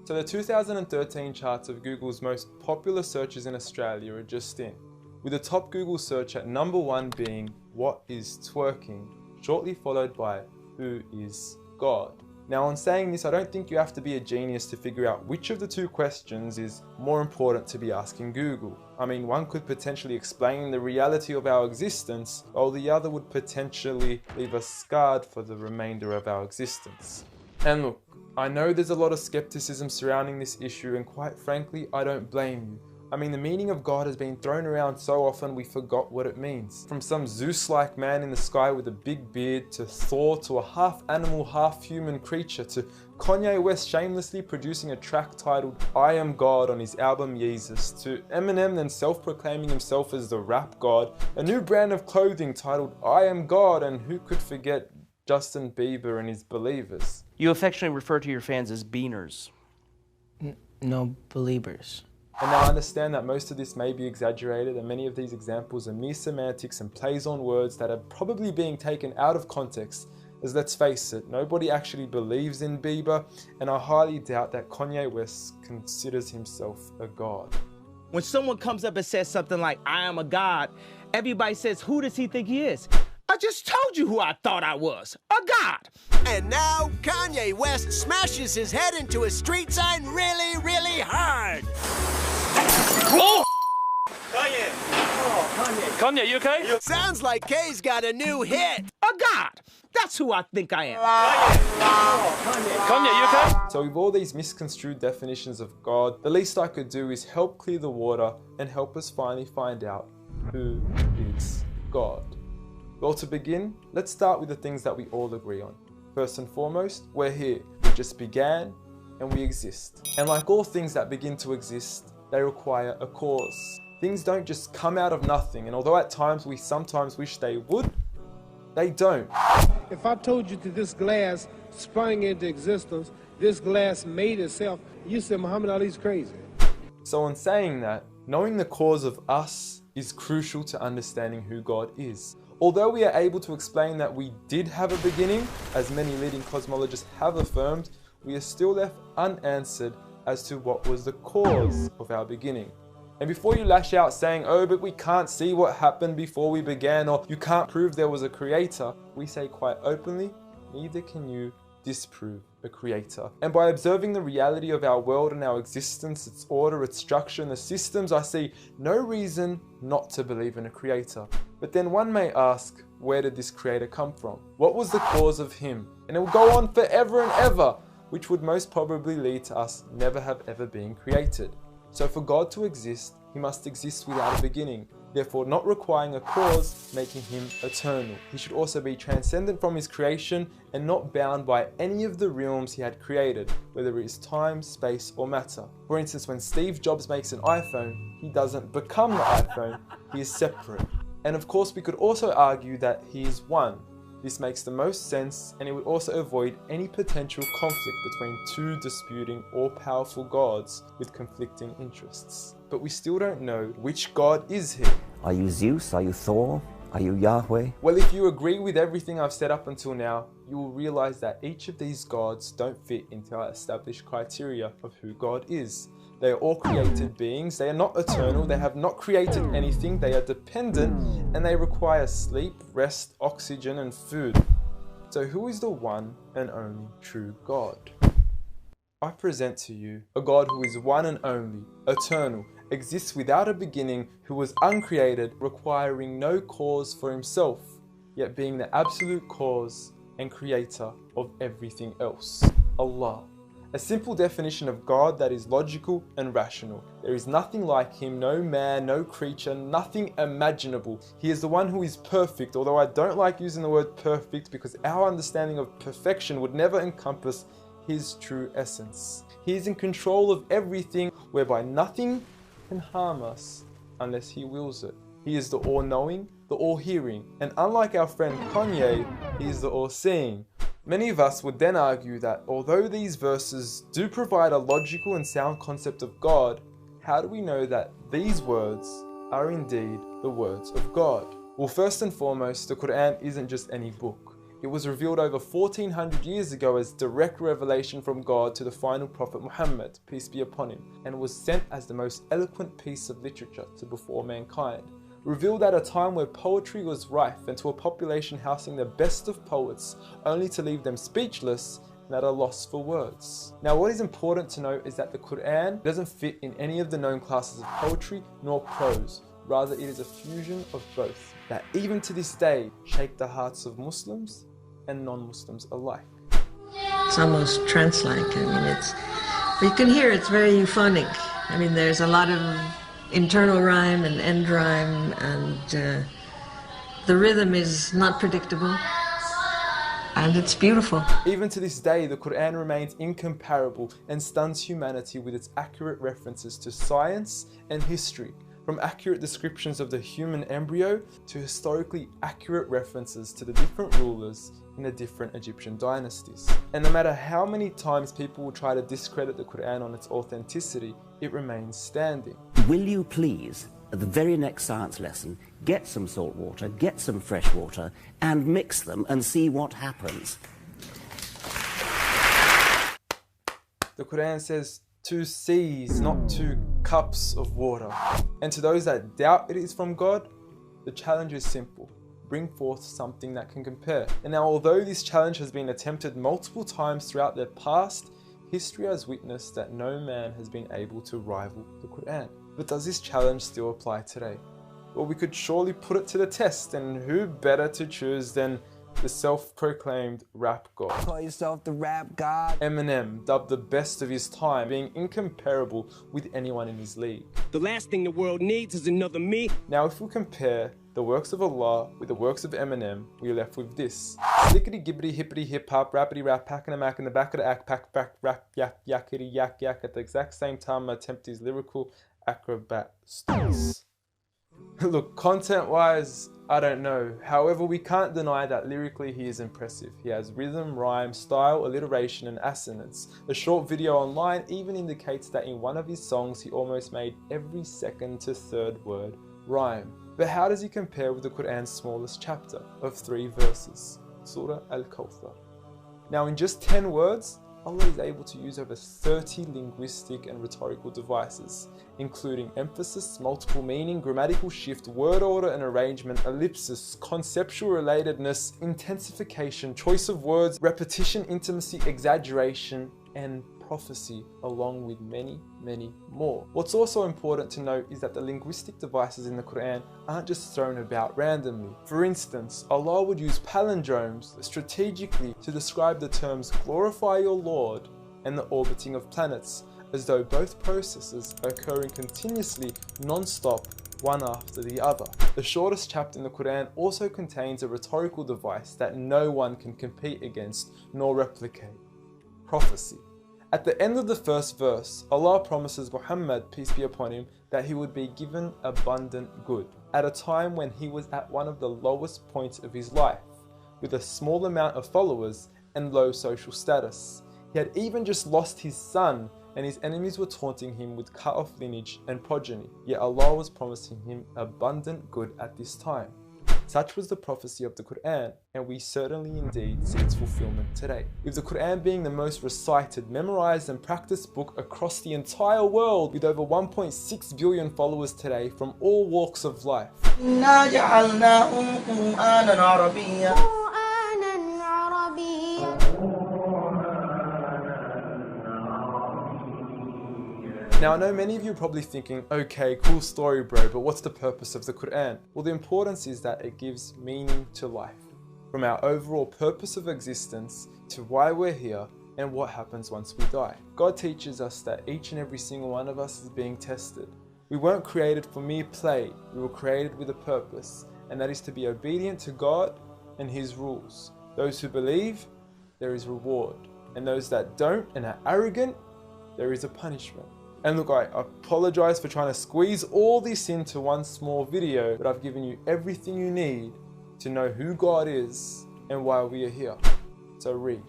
So the 2013 charts of Google's most popular searches in Australia are just in, with the top Google search at number 1 being "What is twerking?", shortly followed by "Who is God?". Now, on saying this, I don't think you have to be a genius to figure out which of the two questions is more important to be asking Google. I mean, one could potentially explain the reality of our existence, while the other would potentially leave us scarred for the remainder of our existence. And look, I know there's a lot of skepticism surrounding this issue, and quite frankly, I don't blame you. I mean, the meaning of God has been thrown around so often we forgot what it means. From some Zeus-like man in the sky with a big beard, to Thor, to a half-animal, half-human creature, to Kanye West shamelessly producing a track titled "I Am God" on his album Yeezus, to Eminem then self-proclaiming himself as the rap god, a new brand of clothing titled "I Am God", and who could forget Justin Bieber and his Believers. You affectionately refer to your fans as beaners. No, believers. And now I understand that most of this may be exaggerated, and many of these examples are mere semantics and plays on words that are probably being taken out of context, as let's face it, nobody actually believes in Bieber, and I highly doubt that Kanye West considers himself a god. When someone comes up and says something like, "I am a god," everybody says, "Who does he think he is?" I just told you who I thought I was, a god. And now Kanye West smashes his head into a street sign really, really hard. Oh! Kanye. Oh, Kanye. Kanye, you okay? Sounds like Kay's got a new hit. A god. That's who I think I am. Kanye, you okay? So with all these misconstrued definitions of God, the least I could do is help clear the water and help us finally find out who is God. Well, to begin, let's start with the things that we all agree on. First and foremost, we're here. We just began and we exist. And like all things that begin to exist, they require a cause. Things don't just come out of nothing, and although at times we sometimes wish they would, they don't. If I told you that this glass sprang into existence, this glass made itself, you said Muhammad Ali's crazy. So in saying that, knowing the cause of us is crucial to understanding who God is. Although we are able to explain that we did have a beginning, as many leading cosmologists have affirmed, we are still left unanswered as to what was the cause of our beginning. And before you lash out saying, "Oh, but we can't see what happened before we began," or "you can't prove there was a creator," we say quite openly, neither can you disprove a creator. And by observing the reality of our world and our existence, its order, its structure, and the systems, I see no reason not to believe in a creator. But then one may ask, where did this creator come from? What was the cause of him? And it will go on forever and ever, which would most probably lead to us never have ever been created. So for God to exist, he must exist without a beginning, therefore not requiring a cause, making him eternal. He should also be transcendent from his creation and not bound by any of the realms he had created, whether it is time, space, or matter. For instance, when Steve Jobs makes an iPhone, he doesn't become the iPhone, he is separate. And of course, we could also argue that he is one. This makes the most sense, and it would also avoid any potential conflict between two disputing all-powerful gods with conflicting interests. But we still don't know which God is he. Are you Zeus? Are you Thor? Are you Yahweh? Well, if you agree with everything I've said up until now, you will realize that each of these gods don't fit into our established criteria of who God is. They are all created beings, they are not eternal, they have not created anything, they are dependent, and they require sleep, rest, oxygen, and food. So who is the one and only true God? I present to you a God who is one and only, eternal, exists without a beginning, who was uncreated, requiring no cause for himself, yet being the absolute cause and creator of everything else. Allah. A simple definition of God that is logical and rational. There is nothing like him, no man, no creature, nothing imaginable. He is the one who is perfect, although I don't like using the word perfect because our understanding of perfection would never encompass his true essence. He is in control of everything, whereby nothing can harm us unless he wills it. He is the all-knowing, the all-hearing, and unlike our friend Kanye, he is the all-seeing. Many of us would then argue that although these verses do provide a logical and sound concept of God, how do we know that these words are indeed the words of God? Well, first and foremost, the Quran isn't just any book. It It was revealed over 1400 years ago as direct revelation from God to the final prophet Muhammad, peace be upon him, and was sent as the most eloquent piece of literature to before mankind. Revealed at a time where poetry was rife and to a population housing the best of poets, only to leave them speechless and at a loss for words. Now, what is important to note is that the Quran doesn't fit in any of the known classes of poetry nor prose. Rather, it is a fusion of both that even to this day shake the hearts of Muslims and non-Muslims alike. It's almost trance-like. I mean, you can hear it's very euphonic. I mean, there's a lot of internal rhyme and end rhyme, and the rhythm is not predictable, and it's beautiful. Even to this day, the Quran remains incomparable and stuns humanity with its accurate references to science and history, from accurate descriptions of the human embryo to historically accurate references to the different rulers in the different Egyptian dynasties. And no matter how many times people will try to discredit the Quran on its authenticity, it remains standing. Will you please, at the very next science lesson, get some salt water, get some fresh water, and mix them and see what happens? The Quran says 2 seas, not 2 cups of water. And to those that doubt it is from God, the challenge is simple. Bring forth something that can compare. And now, although this challenge has been attempted multiple times throughout the past, history has witnessed that no man has been able to rival the Quran. But does this challenge still apply today? Well, we could surely put it to the test, and who better to choose than the self-proclaimed rap god. Call yourself the rap god. Eminem, dubbed the best of his time, being incomparable with anyone in his league. The last thing the world needs is another me. Now, if we compare the works of Allah with the works of Eminem, we are left with this. Slickety gibbity hippity hip hop, rappity rap, pack and a mac in the back of the act, pack, rap, yak, yakity yak yak at the exact same time I attempt these lyrical acrobat stunts. Look, content-wise, I don't know. However, we can't deny that lyrically he is impressive. He has rhythm, rhyme, style, alliteration, and assonance. A short video online even indicates that in one of his songs he almost made every second to third word rhyme. But how does he compare with the Quran's smallest chapter of 3 verses, Surah Al-Kawthar? Now, in just 10 words, Allah is able to use over 30 linguistic and rhetorical devices, including emphasis, multiple meaning, grammatical shift, word order and arrangement, ellipsis, conceptual relatedness, intensification, choice of words, repetition, intimacy, exaggeration, and prophecy, along with many, many more. What's also important to note is that the linguistic devices in the Quran aren't just thrown about randomly. For instance, Allah would use palindromes strategically to describe the terms glorify your Lord and the orbiting of planets, as though both processes are occurring continuously, non-stop, one after the other. The shortest chapter in the Quran also contains a rhetorical device that no one can compete against nor replicate: prophecy. At the end of the first verse, Allah promises Muhammad, peace be upon him, that he would be given abundant good at a time when he was at one of the lowest points of his life, with a small amount of followers and low social status. He had even just lost his son, and his enemies were taunting him with cut-off lineage and progeny, yet Allah was promising him abundant good at this time. Such was the prophecy of the Quran, and we certainly indeed see its fulfillment today, with the Quran being the most recited, memorized and practiced book across the entire world, with over 1.6 billion followers today from all walks of life. Now, I know many of you are probably thinking, okay, cool story bro, but what's the purpose of the Quran? Well, the importance is that it gives meaning to life, from our overall purpose of existence to why we're here and what happens once we die. God teaches us that each and every single one of us is being tested. We weren't created for mere play, we were created with a purpose, and that is to be obedient to God and His rules. Those who believe, there is reward, and those that don't and are arrogant, there is a punishment. And look, I apologize for trying to squeeze all this into one small video, but I've given you everything you need to know who God is and why we are here. So read.